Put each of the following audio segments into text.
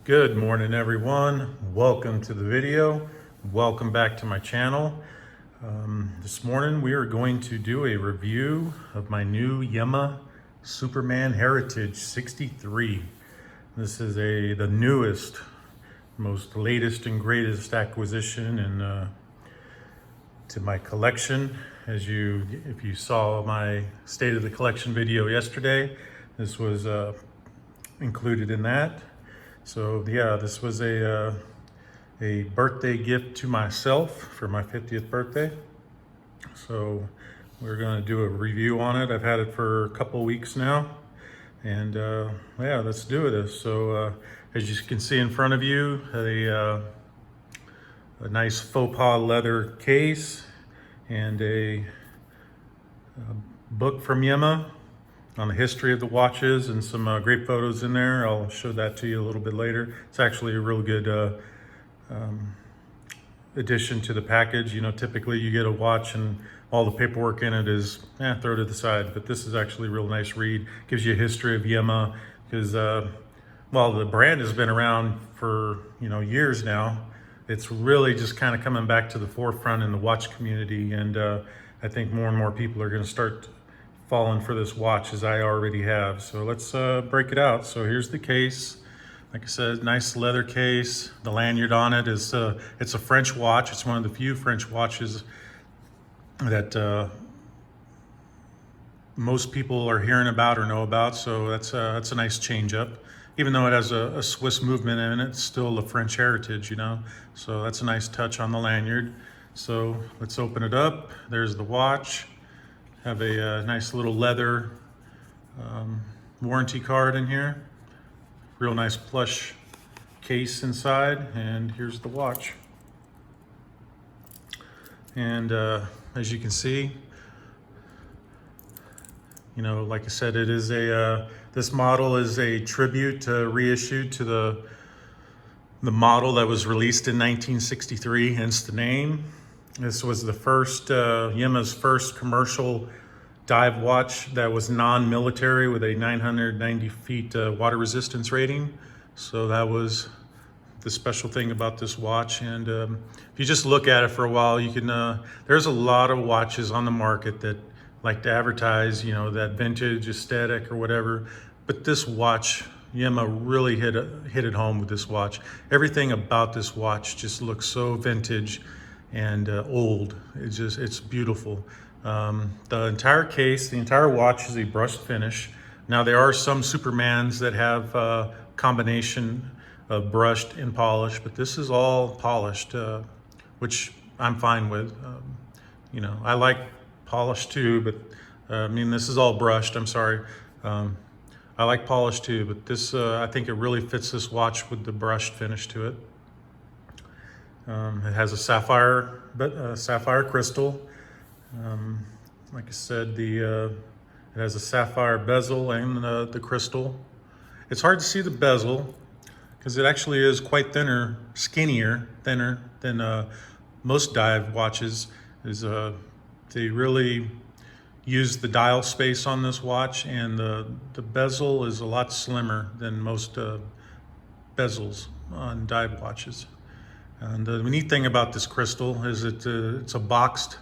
Good morning, everyone. Welcome to the video. Welcome back to my channel. This morning we are going to do a review of my new Yema Superman Heritage 63. This is the newest, most latest and greatest acquisition to my collection. If you saw my State of the Collection video yesterday, this was included in that. So yeah, this was a birthday gift to myself for my 50th birthday. So we're going to do a review on it. I've had it for a couple weeks now, and yeah, let's do this. So as you can see in front of you, a nice faux pas leather case and a book from Yema on the history of the watches, and some great photos in there. I'll show that to you a little bit later. It's actually a real good addition to the package. You know, typically you get a watch and all the paperwork in it is throw to the side, but this is actually a real nice read. Gives you a history of Yema, because while the brand has been around for years now, it's really just kind of coming back to the forefront in the watch community, and I think more and more people are going to start falling for this watch, as I already have. So let's break it out. So here's the case. Like I said, nice leather case. The lanyard on it is it's a French watch. It's one of the few French watches that most people are hearing about or know about. So that's a nice change up. Even though it has a Swiss movement in it, it's still a French heritage, So that's a nice touch on the lanyard. So let's open it up. There's the watch. Have a nice little leather warranty card in here. Real nice plush case inside, and here's the watch. And as you can see, like I said, it is this model is a tribute reissued to the model that was released in 1963, hence the name. This was the first, Yema's first commercial dive watch that was non-military, with a 990 feet water resistance rating. So that was the special thing about this watch. And if you just look at it for a while, you can, there's a lot of watches on the market that like to advertise, that vintage aesthetic or whatever. But this watch, Yema really hit it home with this watch. Everything about this watch just looks so vintage and old. It's beautiful. The entire case, the entire watch is a brushed finish. Now there are some Supermans that have a combination of brushed and polished, but this is all polished, which I'm fine with. I like polished too, but this is all brushed, I'm sorry. I like polished too, but this, I think it really fits this watch with the brushed finish to it. It has a sapphire crystal. Like I said, it has a sapphire bezel and the crystal. It's hard to see the bezel because it actually is quite thinner than most dive watches. They really use the dial space on this watch, and the bezel is a lot slimmer than most bezels on dive watches. And the neat thing about this crystal is it's a boxed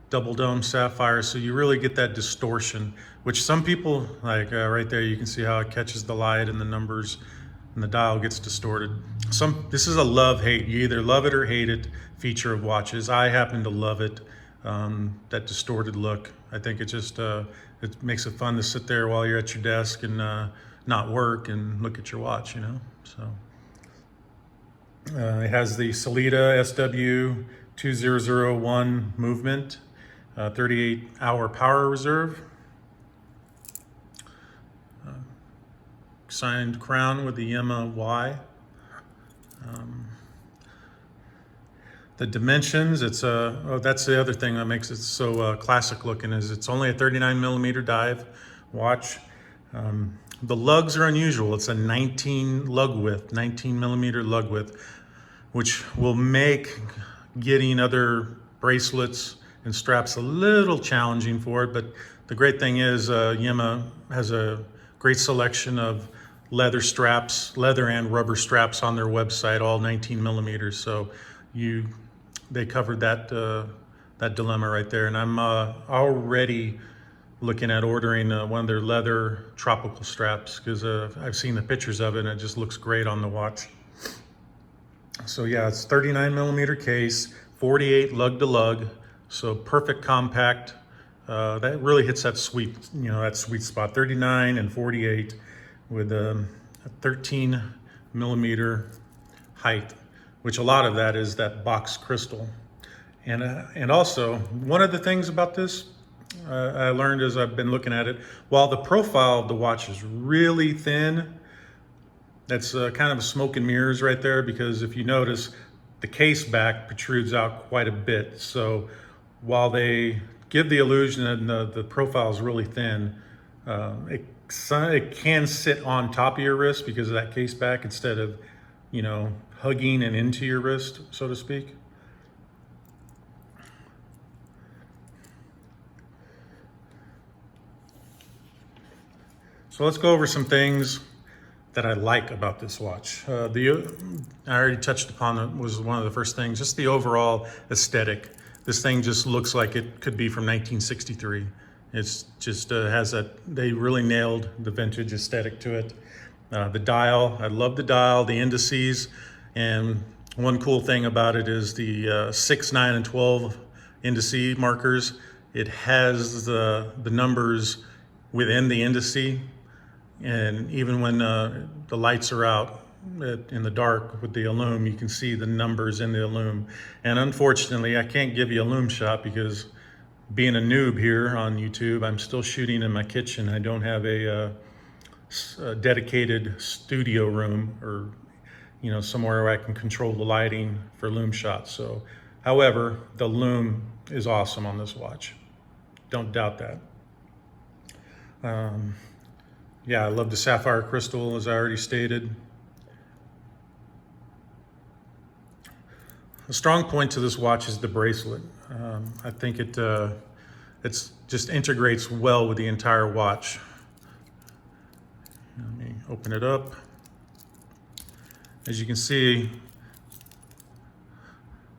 double dome sapphire, so you really get that distortion, which some people like. Right there you can see how it catches the light and the numbers, and the dial gets distorted. This is a love-hate. You either love it or hate it feature of watches. I happen to love it, that distorted look. I think it just it makes it fun to sit there while you're at your desk and not work and look at your watch, So it has the Salida SW2001 movement, 38-hour power reserve, signed crown with the Yema Y. The dimensions, that's the other thing that makes it so classic looking, is it's only a 39 millimeter dive watch. The lugs are unusual. It's a 19 millimeter lug width, which will make getting other bracelets and straps a little challenging for it. But the great thing is Yema has a great selection of leather straps, leather and rubber straps on their website, all 19 millimeters. So they covered that that dilemma right there. And I'm already looking at ordering one of their leather tropical straps, because I've seen the pictures of it and it just looks great on the watch. So yeah, it's 39 millimeter case, 48 lug to lug, so perfect compact. That really hits that sweet, that sweet spot. 39 and 48 with a 13 millimeter height, which a lot of that is that box crystal. And also, one of the things about this I learned as I've been looking at it, while the profile of the watch is really thin, that's kind of smoke and mirrors right there, because if you notice, the case back protrudes out quite a bit. So while they give the illusion that the profile is really thin, it can sit on top of your wrist because of that case back, instead of, hugging and into your wrist, so to speak. So let's go over some things that I like about this watch. I already touched upon it, was one of the first things, just the overall aesthetic. This thing just looks like it could be from 1963. It's just has they really nailed the vintage aesthetic to it. The dial, I love the dial, the indices, and one cool thing about it is the 6, 9, and 12 indice markers. It has the numbers within the indice. And even when the lights are out in the dark with the Illume, you can see the numbers in the Illume. And unfortunately, I can't give you a Illume shot because, being a noob here on YouTube, I'm still shooting in my kitchen. I don't have a dedicated studio room, or somewhere where I can control the lighting for Illume shots. So, however, the Illume is awesome on this watch. Don't doubt that. Yeah, I love the sapphire crystal, as I already stated. A strong point to this watch is the bracelet. I think it's just integrates well with the entire watch. Let me open it up. As you can see,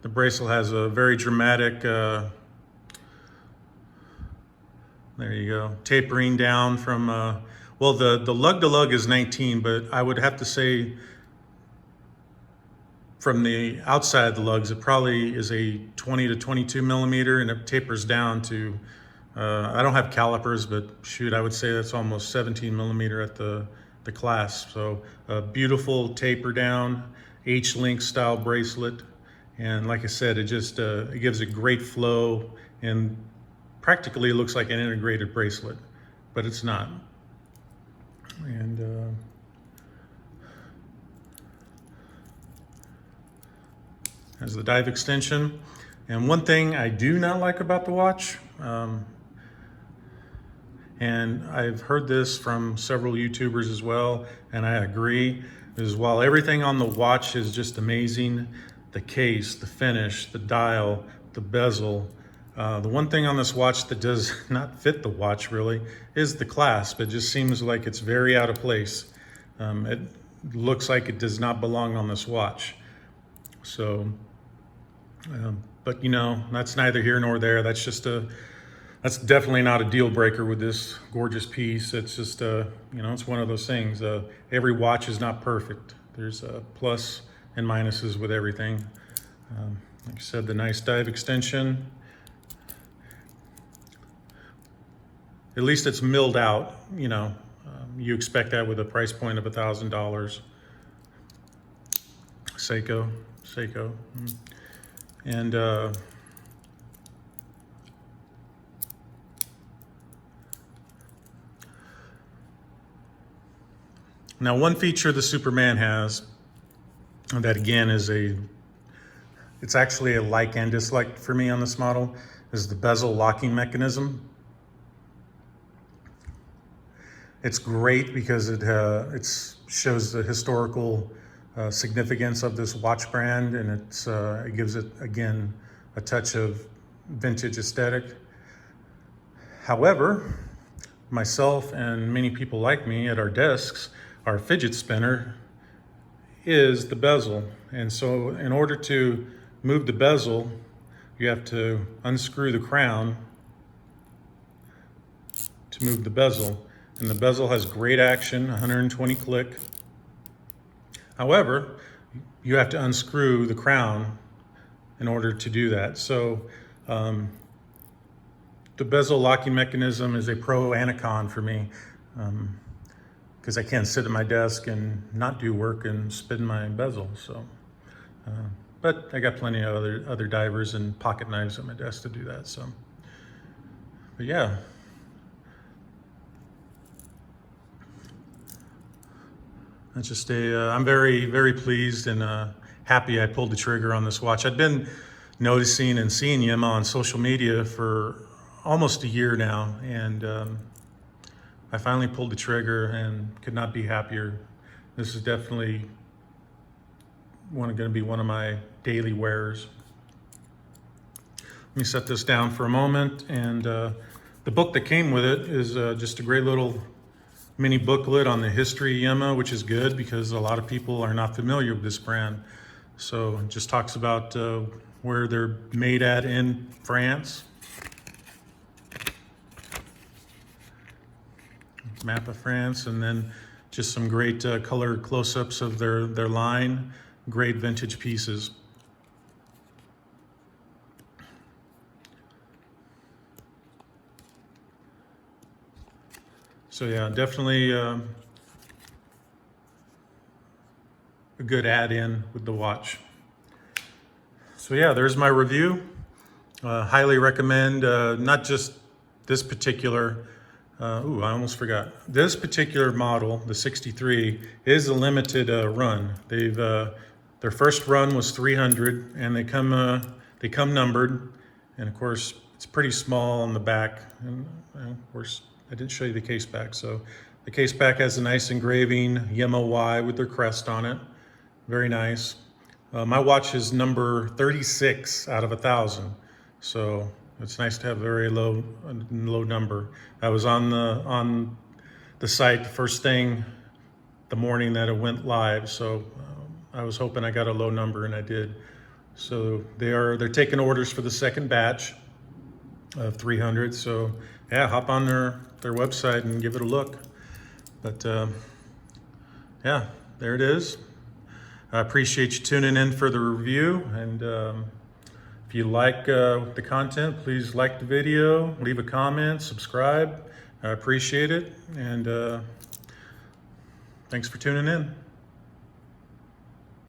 the bracelet has a very dramatic, there you go, tapering down from, well, the lug to lug is 19, but I would have to say from the outside of the lugs, it probably is a 20 to 22 millimeter, and it tapers down to, I don't have calipers, but shoot, I would say that's almost 17 millimeter at the clasp. So a beautiful taper down, H-link style bracelet. And like I said, it just, it gives a great flow, and practically it looks like an integrated bracelet, but it's not. And has the dive extension. And one thing I do not like about the watch, and I've heard this from several YouTubers as well, and I agree, is while everything on the watch is just amazing, the case, the finish, the dial, the bezel, the one thing on this watch that does not fit the watch really is the clasp. It just seems like it's very out of place. It looks like it does not belong on this watch. So, but that's neither here nor there. That's just that's definitely not a deal breaker with this gorgeous piece. It's just, it's one of those things. Every watch is not perfect. There's plus and minuses with everything. Like I said, the nice dive extension. At least it's milled out, you expect that with a price point of $1,000. Seiko. And now one feature the Superman has that again is it's actually a like and dislike for me on this model, is the bezel locking mechanism. It's great because it shows the historical significance of this watch brand, and it gives it, again, a touch of vintage aesthetic. However, myself and many people like me at our desks our fidget spinner is the bezel. And so in order to move the bezel, you have to unscrew the crown to move the bezel. And the bezel has great action, 120 click. However, you have to unscrew the crown in order to do that. So the bezel locking mechanism is a pro and a con for me, because I can't sit at my desk and not do work and spin my bezel. So, but I got plenty of other divers and pocket knives at my desk to do that. So, but yeah. It's just I'm very pleased and happy I pulled the trigger on this watch. I'd been noticing and seeing Yema on social media for almost a year now, and I finally pulled the trigger and could not be happier. This is definitely going to be one of my daily wearers. Let me set this down for a moment, and the book that came with it is just a great little mini booklet on the history of Yema, which is good because a lot of people are not familiar with this brand. So it just talks about where they're made at in France. Map of France, and then just some great color close-ups of their line, great vintage pieces. So yeah, definitely a good add-in with the watch. So yeah, there's my review. Highly recommend, not just this particular, I almost forgot. This particular model, the 63, is a limited run. Their first run was 300, and they come numbered, and of course it's pretty small on the back, and of course I didn't show you the case back. So the case back has a nice engraving, Yema Y with their crest on it. Very nice. My watch is number 36 out of 1,000. So it's nice to have a very low number. I was on the site the first thing the morning that it went live. So I was hoping I got a low number, and I did. So they're taking orders for the second batch of 300. So yeah, hop on their website and give it a look. But yeah, there it is. I appreciate you tuning in for the review, and if you like the content, please like the video, leave a comment, subscribe. I appreciate it, and thanks for tuning in.